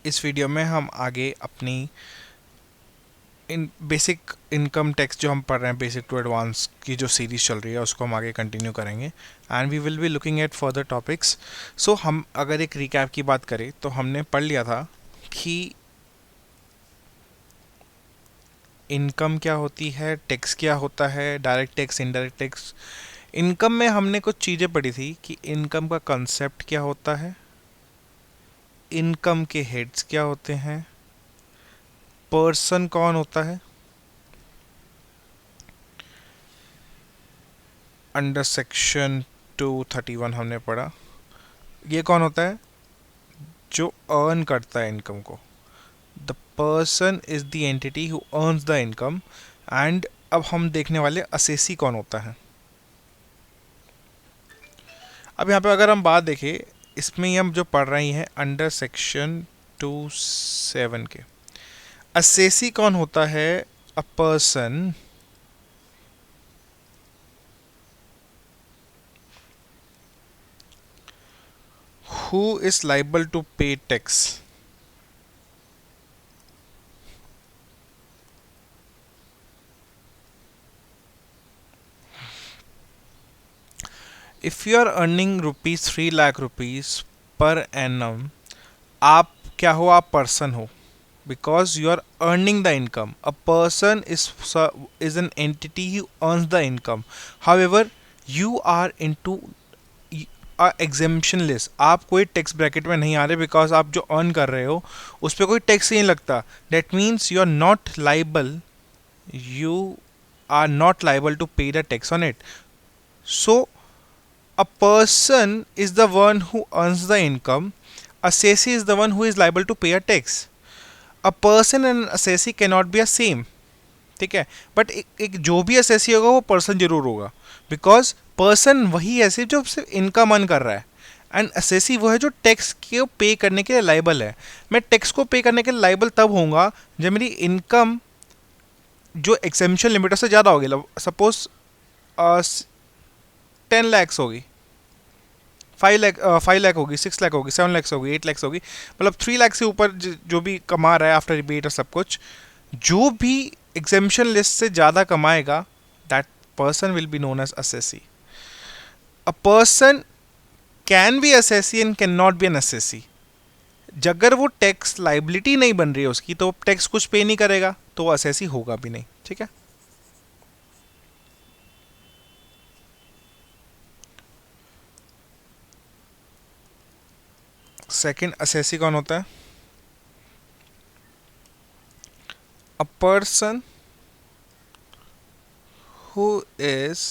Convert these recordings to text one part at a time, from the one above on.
इस वीडियो में हम आगे अपनी इन बेसिक इनकम टैक्स जो हम पढ़ रहे हैं, बेसिक टू एडवांस की जो सीरीज चल रही है उसको हम आगे कंटिन्यू करेंगे and we will be looking at further topics. So हम अगर एक रिकैप की बात करें तो हमने पढ़ लिया था कि इनकम क्या होती है, टैक्स क्या होता है, direct tax, indirect tax. Income में हमने कुछ चीज़ें पढ़ी थी कि इनकम का कंसेप्ट क्या होता है, इनकम के हेड्स क्या होते हैं, पर्सन कौन होता है, अंडर सेक्शन 231 हमने पढ़ा ये कौन होता है, जो अर्न करता है इनकम को। The person is the entity who earns the income. And अब हम देखने वाले असेसी कौन होता है। अब यहाँ पे अगर हम बात देखें, इसमें ही हम जो पढ़ रहे हैं अंडर सेक्शन 27 के, असेसी कौन होता है, a person who is liable to pay tax। If you are earning rupees 3 lakh rupees per annum, आप क्या हो, आप पर्सन हो, because you are earning the income. A person is an entity who earns the income. However you are into exemption list, आप कोई tax bracket में नहीं आ रहे, बिकॉज आप जो अर्न कर रहे हो उस पर कोई टैक्स ही नहीं लगता। That means you are not liable, you are not liable to pay the tax on it. So a person is the one who earns the income. Assessee is the one who is liable to pay a tax. A person and assessee cannot be a same. ठीक है, but एक जो भी assessee होगा वो person जरूर होगा, because person वही है सिर्फ जो सिर्फ इनकम अर्न कर रहा है, एंड असेसी वो है जो टैक्स को पे करने के लिए लाइबल है। मैं टैक्स को पे करने के लिए लाइबल तब होऊंगा जब मेरी इनकम जो एक्सेम्पशन लिमिट से ज़्यादा होगी। सपोज 10 लैक्स होगी, 5 लाख होगी, 6 लाख होगी, 7 लैक्स होगी, 8 लैक्स होगी, मतलब 3 लाख से ऊपर जो भी कमा रहा है आफ्टर रिबेट और सब कुछ, जो भी एग्जेम्पशन लिस्ट से ज़्यादा कमाएगा, that person will be known as assessee. A person can be assessee and can not be an assessee. अगर वो टैक्स लाइबिलिटी नहीं बन रही है उसकी, तो टैक्स कुछ पे नहीं करेगा, तो वो असेसी होगा भी नहीं। ठीक है, सेकंड असेसी कौन होता है, a person who is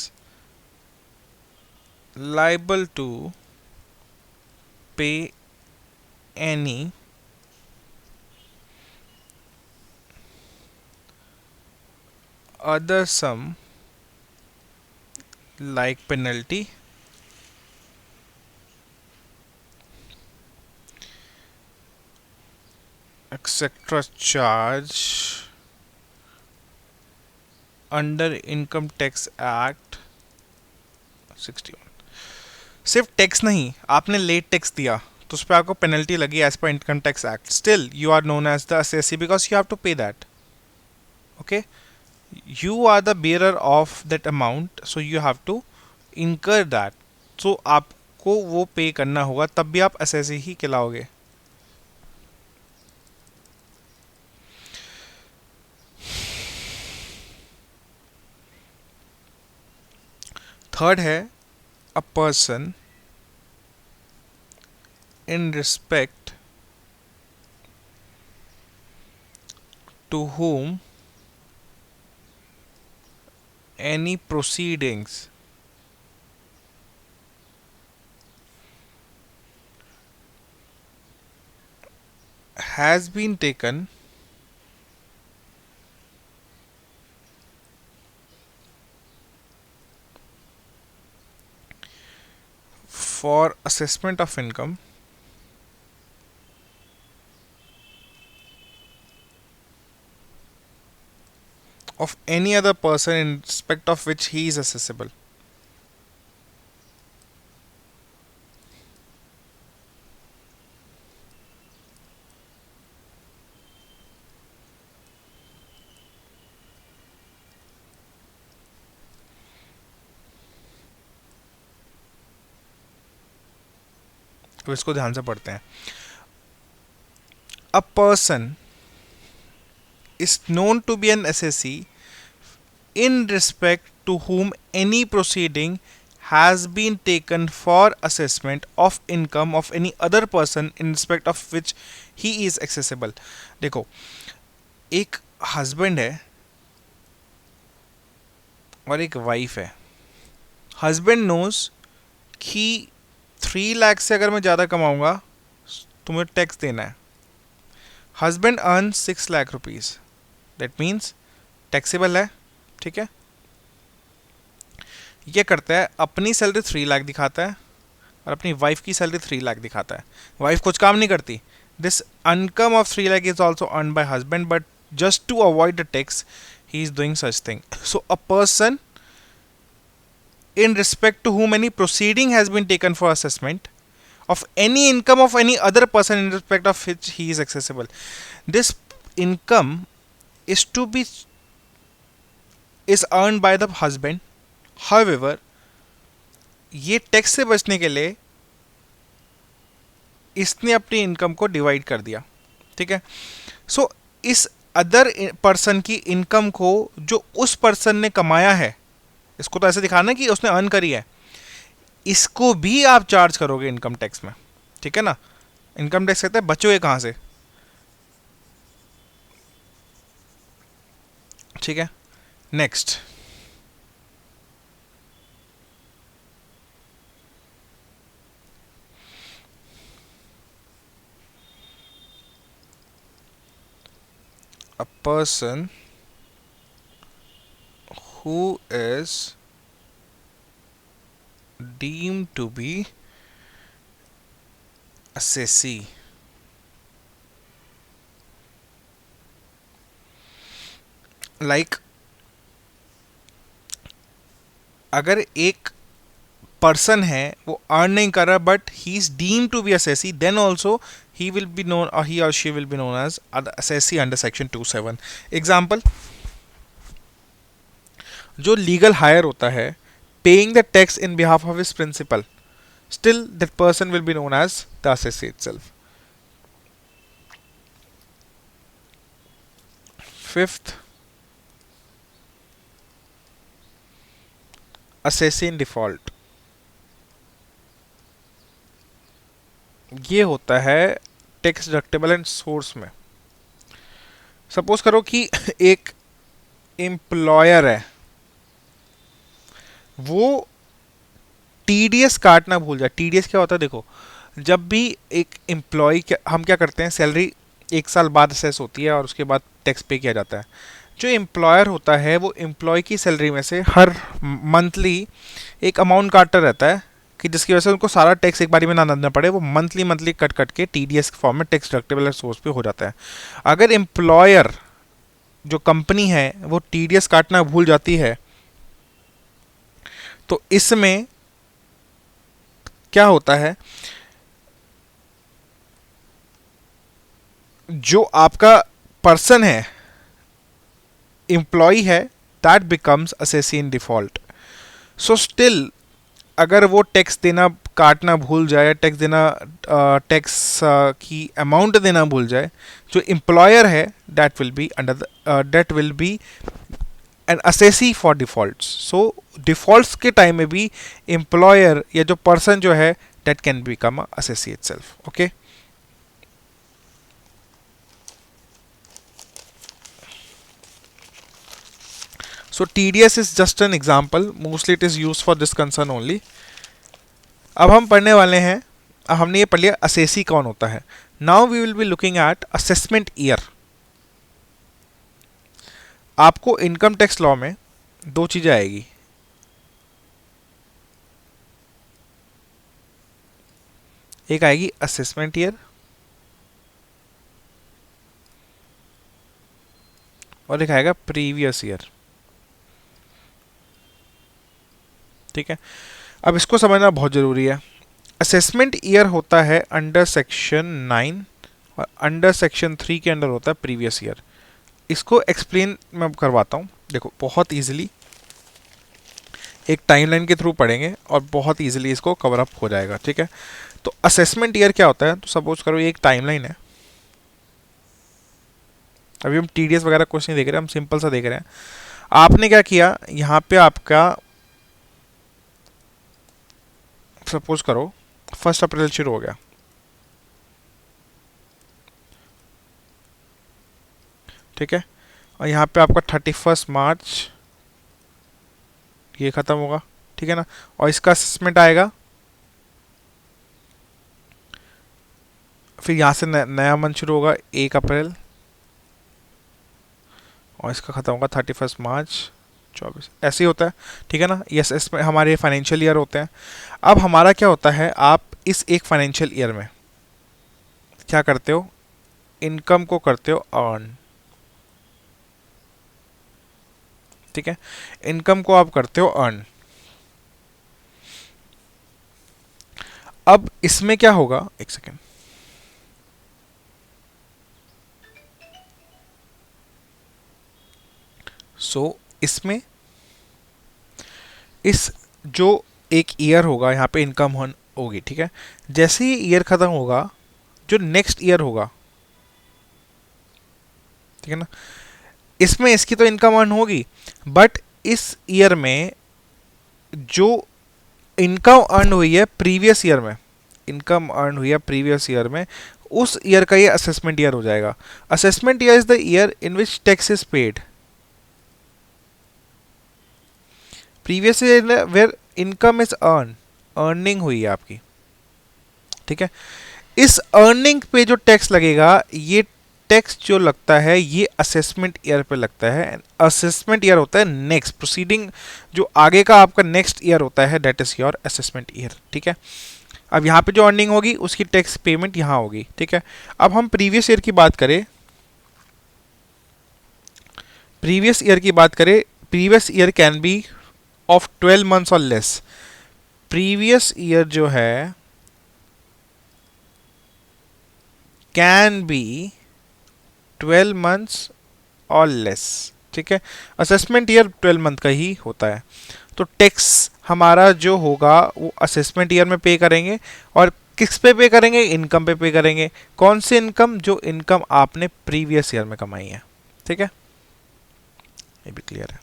liable to pay any other sum like penalty, etc. charge under Income Tax Act 61। सिर्फ टैक्स नहीं, आपने लेट टैक्स दिया तो उस पर आपको पेनल्टी लगी एज पर income tax act, still you are known as the assessee because you have to pay that. Okay, you are the bearer of that amount, so you have to incur that। so आपको वो पे करना होगा, तब भी आप assessee ही कहलाओगे। Third है a person in respect to whom any proceedings has been taken for assessment of income of any other person in respect of which he is assessable। तो इसको ध्यान से पढ़ते हैं. A person is known to be an assessee in respect to whom any proceeding has been taken for assessment of income of any other person in respect of which he is accessible. देखो, एक husband है और एक wife है. Husband knows कि 3 लाख से अगर मैं ज़्यादा कमाऊंगा तुम्हें टैक्स देना है. Husband earn 6 lakh rupees, that means taxable है. ठीक है. ये करता है, अपनी सैलरी 3 लाख दिखाता है और अपनी वाइफ की सैलरी 3 लाख दिखाता है. वाइफ कुछ काम नहीं करती. This income of 3 lakh is also earn by husband, but just to avoid the tax he is doing such thing. So a person in respect to whom any proceeding has been taken for assessment of any income of any other person in respect of which he is accessible. This income is to be is earned by the husband. However, ये tax से बचने के लिए इसने अपनी income को divide कर दिया. ठीक है. सो इस अदर पर्सन की इनकम को जो उस पर्सन ने कमाया है, इसको तो ऐसे दिखाना कि उसने अर्न करी है, इसको भी आप चार्ज करोगे इनकम टैक्स में. ठीक है ना. इनकम टैक्स कहते हैं बचोगे कहां से. ठीक है. Next, a person who is deemed to be assessee. Like, अगर एक पर्सन है वो अर्न नहीं कर रहा but he is deemed to be assessee, then also he will be known or he or she will be known as assessee under section 27. Example, जो legal heir होता है paying the tax in behalf of his principal, still that person will be known as the assessee itself. Fifth, assessee in default. ये होता है tax deductible and source में. Suppose करो कि एक एम्प्लॉयर है, वो टीडीएस काटना भूल जाए. टीडीएस क्या होता है, देखो, जब भी एक एम्प्लॉय, हम क्या करते हैं, सैलरी 1 साल बाद असेस होती है और उसके बाद टैक्स पे किया जाता है. जो एम्प्लॉयर होता है वो एम्प्लॉय की सैलरी में से हर मंथली एक अमाउंट काटता रहता है कि जिसकी वजह से उनको सारा टैक्स एक बारी में ना देना पड़े. वो मंथली मंथली कट कट के टीडीएस के फॉर्म में टैक्स डिडक्टेबल सोर्स पे हो जाता है. अगर एम्प्लॉयर, जो कंपनी है, वो टीडीएस काटना भूल जाती है तो इसमें क्या होता है, जो आपका पर्सन है, एम्प्लॉय है, that becomes assessee in default. So still अगर वो टैक्स देना काटना भूल जाए, टैक्स की अमाउंट देना भूल जाए, जो एम्प्लॉयर है that will be an assessee for defaults. So defaults के टाइम में भी एम्प्लॉयर या जो पर्सन जो है that can become a assessee itself. Okay. So TDS is just an example. Mostly it is used for this concern only. अब हम पढ़ने वाले हैं, अब हमने ये पढ़ लिया असेसी कौन होता है. Now we will be looking at assessment year. आपको इनकम टैक्स लॉ में 2 चीजें आएगी. एक आएगी असेसमेंट ईयर और एक आएगा प्रीवियस ईयर. ठीक है. अब इसको समझना बहुत ज़रूरी है. असेसमेंट ईयर होता है अंडर सेक्शन 9 और अंडर सेक्शन 3 के अंडर होता है प्रीवियस ईयर. इसको एक्सप्लेन मैं करवाता हूँ. देखो, बहुत इजीली एक टाइमलाइन के थ्रू पढ़ेंगे और बहुत इजीली इसको कवर अप हो जाएगा. ठीक है. तो असेसमेंट ईयर क्या होता है, तो सपोज करो ये एक टाइमलाइन है, अभी हम टीडीएस वगैरह कुछ नहीं देख रहे, हम सिंपल सा देख रहे हैं। आपने क्या किया, यहाँ पे आपका सपोज करो 1 अप्रैल शुरू हो गया, ठीक है, और यहाँ पे आपका 31 मार्च ये खत्म होगा, ठीक है ना, और इसका असेसमेंट आएगा, फिर यहाँ से नया मंथ शुरू होगा 1 अप्रैल, और इसका खत्म होगा 31 मार्च 2024, ऐसे ही होता है, ठीक है ना। यस, इसमें हमारे फाइनेंशियल ईयर होते हैं। अब हमारा क्या होता है, आप इस एक फाइनेंशियल ईयर में क्या करते हो, इनकम को करते हो अर्न, ठीक है, इनकम को आप करते हो अर्न। अब इसमें क्या होगा, एक सेकेंड, इसमें इस जो एक ईयर होगा यहाँ पे इनकम होगी, ठीक है, जैसे ही ईयर खत्म होगा जो नेक्स्ट ईयर होगा, ठीक है ना, इसमें इसकी तो इनकम अर्न होगी, बट इस ईयर में जो इनकम अर्न हुई है प्रीवियस ईयर में, इनकम अर्न हुई है प्रीवियस ईयर में, उस ईयर का ये असेसमेंट ईयर हो जाएगा। Assessment year is the year in which tax is paid, previous year where income is earning हुई है आपकी, ठीक है। इस अर्निंग पे जो टैक्स लगेगा, ये टैक्स जो लगता है ये असेसमेंट ईयर पे लगता है। असेसमेंट ईयर होता है नेक्स्ट प्रोसीडिंग, जो आगे का आपका नेक्स्ट ईयर होता है, that is your assessment year, ठीक है। अब यहाँ पे जो अर्निंग होगी उसकी टैक्स पेमेंट यहाँ होगी, ठीक है। अब हम प्रीवियस ईयर की बात करें, प्रीवियस ईयर की बात करें, previous year can be of 12 months और लेस। प्रीवियस ईयर जो है कैन बी 12 मंथ्स और लेस, ठीक है। असेसमेंट ईयर 12 मंथ का ही होता है, तो टैक्स हमारा जो होगा वो असेसमेंट ईयर में पे करेंगे, और किस पे करेंगे, इनकम पे करेंगे। कौन सी इनकम, जो इनकम आपने प्रीवियस ईयर में कमाई है, ठीक है, ये भी क्लियर है।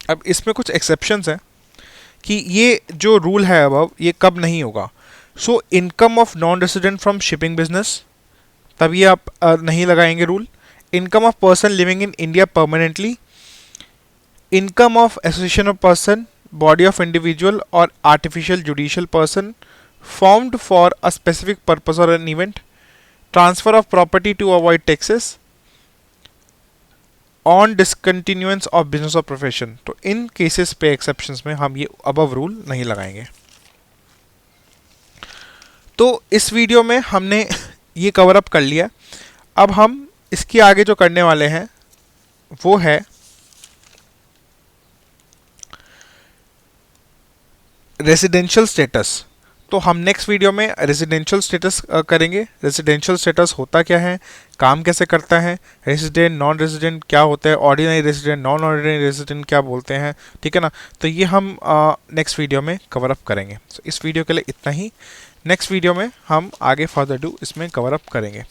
अब इसमें कुछ एक्सेप्शंस हैं कि ये जो रूल है अब ये कब नहीं होगा। So income of non resident from shipping business, तब ये आप नहीं लगाएंगे rule. Income of person living in India permanently, income of association of person, body of individual और artificial judicial person formed for a specific purpose or an event, transfer of property to avoid taxes, on discontinuance of business or profession। तो इन cases पे exceptions में हम ये above rule नहीं लगाएंगे। तो इस वीडियो में हमने ये कवर अप कर लिया। अब हम इसके आगे जो करने वाले हैं वो है रेजिडेंशियल स्टेटस। तो हम नेक्स्ट वीडियो में रेजिडेंशियल स्टेटस करेंगे। रेजिडेंशियल स्टेटस होता क्या है, काम कैसे करता है, रेजिडेंट नॉन रेजिडेंट क्या होता है, ordinary resident non ordinary resident क्या बोलते हैं, ठीक है ना। तो ये हम नेक्स्ट वीडियो में कवर अप करेंगे। इस वीडियो के लिए इतना ही। नेक्स्ट वीडियो में हम आगे फर्दर डू इसमें कवर अप करेंगे।